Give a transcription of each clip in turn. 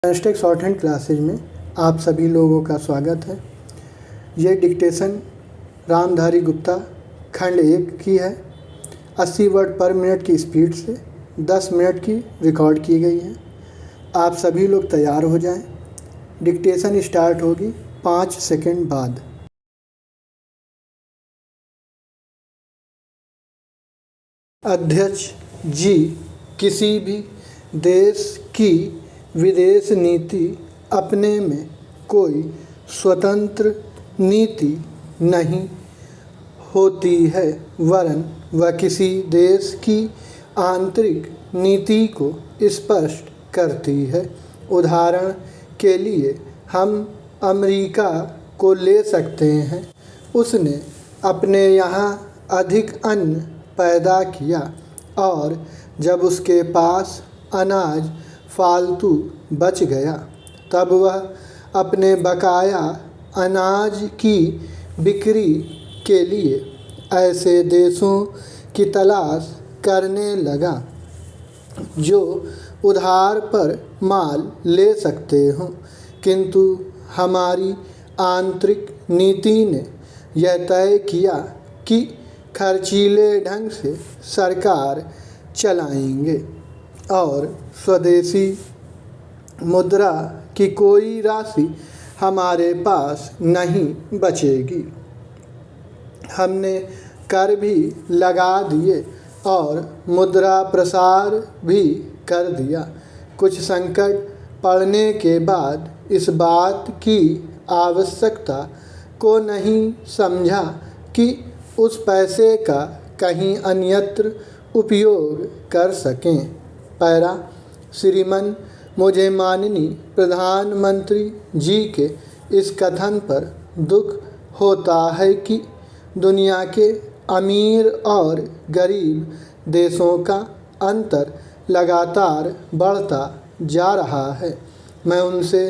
इंस्टेक short hand classes में आप सभी लोगों का स्वागत है। ये डिक्टेशन रामधारी गुप्ता खंड 1 की है। 80 वर्ड पर मिनट की स्पीड से 10 मिनट की रिकॉर्ड की गई है। आप सभी लोग तैयार हो जाएं। डिक्टेशन स्टार्ट होगी 5 सेकंड बाद। अध्यक्ष जी, किसी भी देश की विदेश नीति अपने में कोई स्वतंत्र नीति नहीं होती है, वरन वह किसी देश की आंतरिक नीति को स्पष्ट करती है। उदाहरण के लिए हम अमेरिका को ले सकते हैं। उसने अपने यहाँ अधिक अन्न पैदा किया और जब उसके पास अनाज फालतू बच गया, तब वह अपने बकाया अनाज की बिक्री के लिए ऐसे देशों की तलाश करने लगा जो उधार पर माल ले सकते हों। किंतु हमारी आंतरिक नीति ने यह तय किया कि खर्चीले ढंग से सरकार चलाएंगे और स्वदेशी मुद्रा की कोई राशि हमारे पास नहीं बचेगी। हमने कर भी लगा दिए और मुद्रा प्रसार भी कर दिया। कुछ संकट पड़ने के बाद इस बात की आवश्यकता को नहीं समझा कि उस पैसे का कहीं अन्यत्र उपयोग कर सकें। पैरा श्रीमान, मुझे माननीय प्रधानमंत्री जी के इस कथन पर दुख होता है कि दुनिया के अमीर और गरीब देशों का अंतर लगातार बढ़ता जा रहा है। मैं उनसे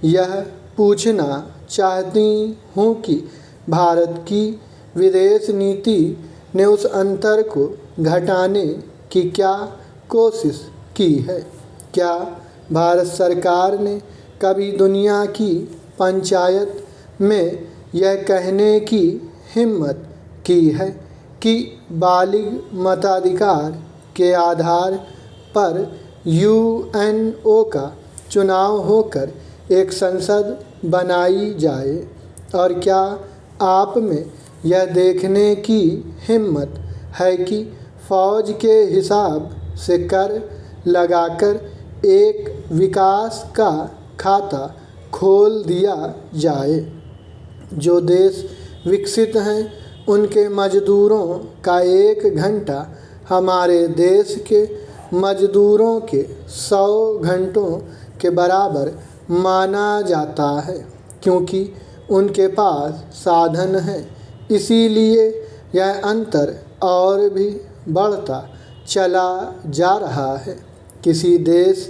यह पूछना चाहती हूँ कि भारत की विदेश नीति ने उस अंतर को घटाने की क्या कोशिश की है। क्या भारत सरकार ने कभी दुनिया की पंचायत में यह कहने की हिम्मत की है कि बालिग मताधिकार के आधार पर यूएनओ का चुनाव होकर एक संसद बनाई जाए? और क्या आप में यह देखने की हिम्मत है कि फ़ौज के हिसाब से कर लगाकर एक विकास का खाता खोल दिया जाए? जो देश विकसित हैं उनके मज़दूरों का 1 घंटा हमारे देश के मज़दूरों के 100 घंटों के बराबर माना जाता है, क्योंकि उनके पास साधन हैं। इसीलिए यह अंतर और भी बढ़ता चला जा रहा है। किसी देश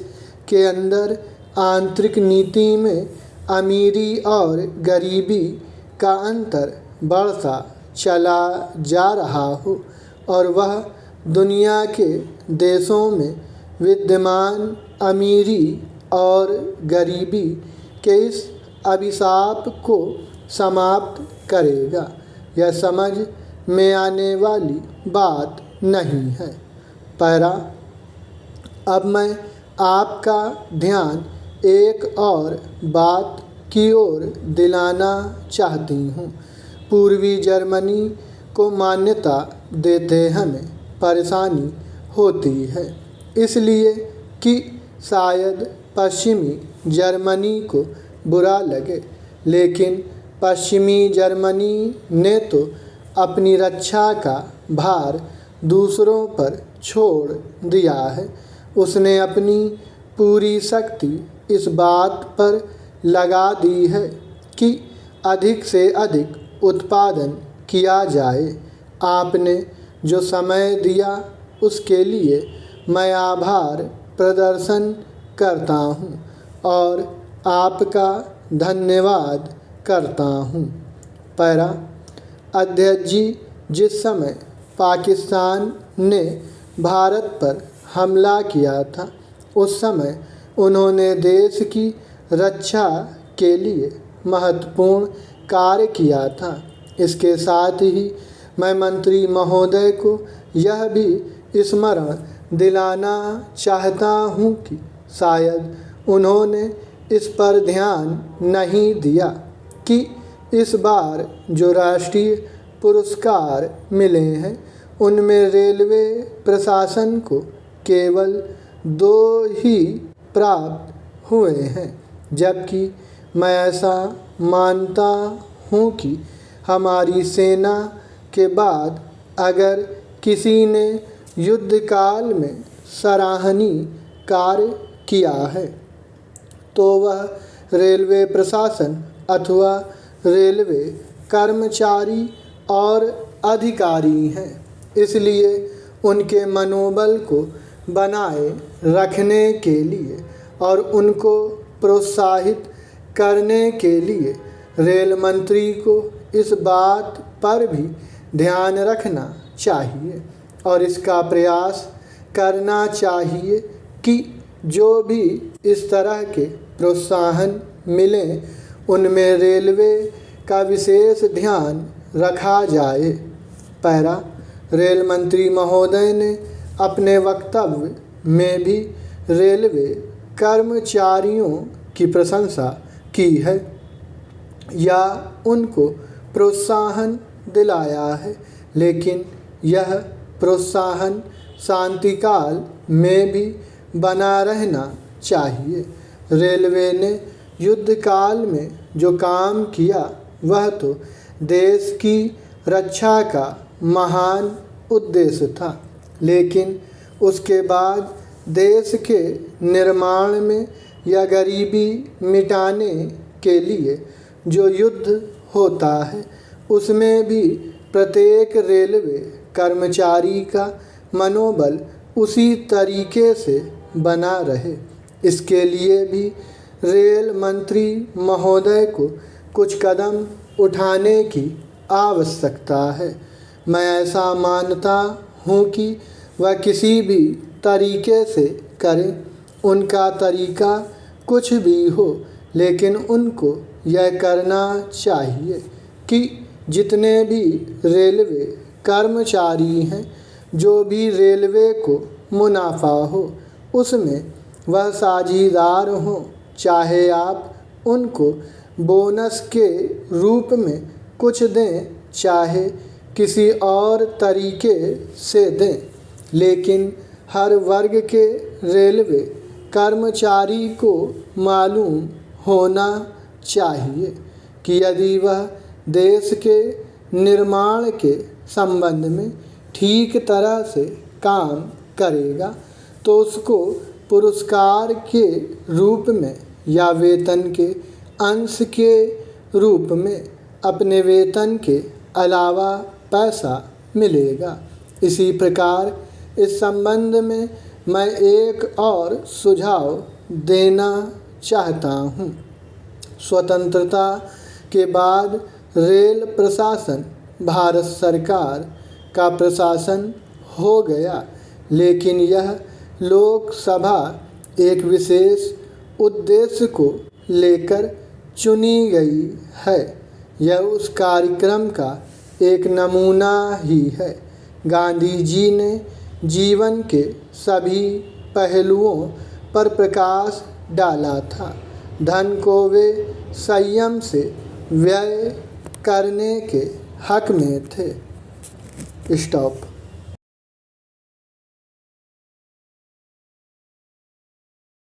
के अंदर आंतरिक नीति में अमीरी और गरीबी का अंतर बढ़ता चला जा रहा हो और वह दुनिया के देशों में विद्यमान अमीरी और गरीबी के इस अभिशाप को समाप्त करेगा, यह समझ में आने वाली बात नहीं है। पैरा, अब मैं आपका ध्यान एक और बात की ओर दिलाना चाहती हूँ। पूर्वी जर्मनी को मान्यता देते हमें परेशानी होती है, इसलिए कि शायद पश्चिमी जर्मनी को बुरा लगे, लेकिन पश्चिमी जर्मनी ने तो अपनी रक्षा का भार दूसरों पर छोड़ दिया है। उसने अपनी पूरी शक्ति इस बात पर लगा दी है कि अधिक से अधिक उत्पादन किया जाए। आपने जो समय दिया उसके लिए मैं आभार प्रदर्शन करता हूँ और आपका धन्यवाद करता हूँ। पैरा, अध्यक्ष जी, जिस समय पाकिस्तान ने भारत पर हमला किया था, उस समय उन्होंने देश की रक्षा के लिए महत्वपूर्ण कार्य किया था। इसके साथ ही मैं मंत्री महोदय को यह भी स्मरण दिलाना चाहता हूँ कि शायद उन्होंने इस पर ध्यान नहीं दिया कि इस बार जो राष्ट्रीय पुरस्कार मिले हैं उनमें रेलवे प्रशासन को केवल 2 ही प्राप्त हुए हैं, जबकि मैं ऐसा मानता हूँ कि हमारी सेना के बाद अगर किसी ने युद्धकाल में सराहनीय कार्य किया है तो वह रेलवे प्रशासन अथवा रेलवे कर्मचारी और अधिकारी हैं। इसलिए उनके मनोबल को बनाए रखने के लिए और उनको प्रोत्साहित करने के लिए रेल मंत्री को इस बात पर भी ध्यान रखना चाहिए और इसका प्रयास करना चाहिए कि जो भी इस तरह के प्रोत्साहन मिलें उनमें रेलवे का विशेष ध्यान रखा जाए। पैरा रेल मंत्री महोदय ने अपने वक्तव्य में भी रेलवे कर्मचारियों की प्रशंसा की है या उनको प्रोत्साहन दिलाया है, लेकिन यह प्रोत्साहन शांतिकाल में भी बना रहना चाहिए। रेलवे ने युद्धकाल में जो काम किया वह तो देश की रक्षा का महान उद्देश्य था, लेकिन उसके बाद देश के निर्माण में या गरीबी मिटाने के लिए जो युद्ध होता है उसमें भी प्रत्येक रेलवे कर्मचारी का मनोबल उसी तरीके से बना रहे, इसके लिए भी रेल मंत्री महोदय को कुछ कदम उठाने की आवश्यकता है। मैं ऐसा मानता हूँ कि वह किसी भी तरीके से करें, उनका तरीका कुछ भी हो, लेकिन उनको यह करना चाहिए कि जितने भी रेलवे कर्मचारी हैं, जो भी रेलवे को मुनाफा हो उसमें वह साझीदार हों, चाहे आप उनको बोनस के रूप में कुछ दें, चाहे किसी और तरीके से दें, लेकिन हर वर्ग के रेलवे कर्मचारी को मालूम होना चाहिए कि यदि वह देश के निर्माण के संबंध में ठीक तरह से काम करेगा तो उसको पुरस्कार के रूप में या वेतन के अंश के रूप में अपने वेतन के अलावा पैसा मिलेगा। इसी प्रकार इस संबंध में मैं एक और सुझाव देना चाहता हूँ। स्वतंत्रता के बाद रेल प्रशासन भारत सरकार का प्रशासन हो गया, लेकिन यह लोकसभा एक विशेष उद्देश्य को लेकर चुनी गई है। यह उस कार्यक्रम का एक नमूना ही है। गांधी जी ने जीवन के सभी पहलुओं पर प्रकाश डाला था। धन को वे संयम से व्यय करने के हक में थे। स्टॉप।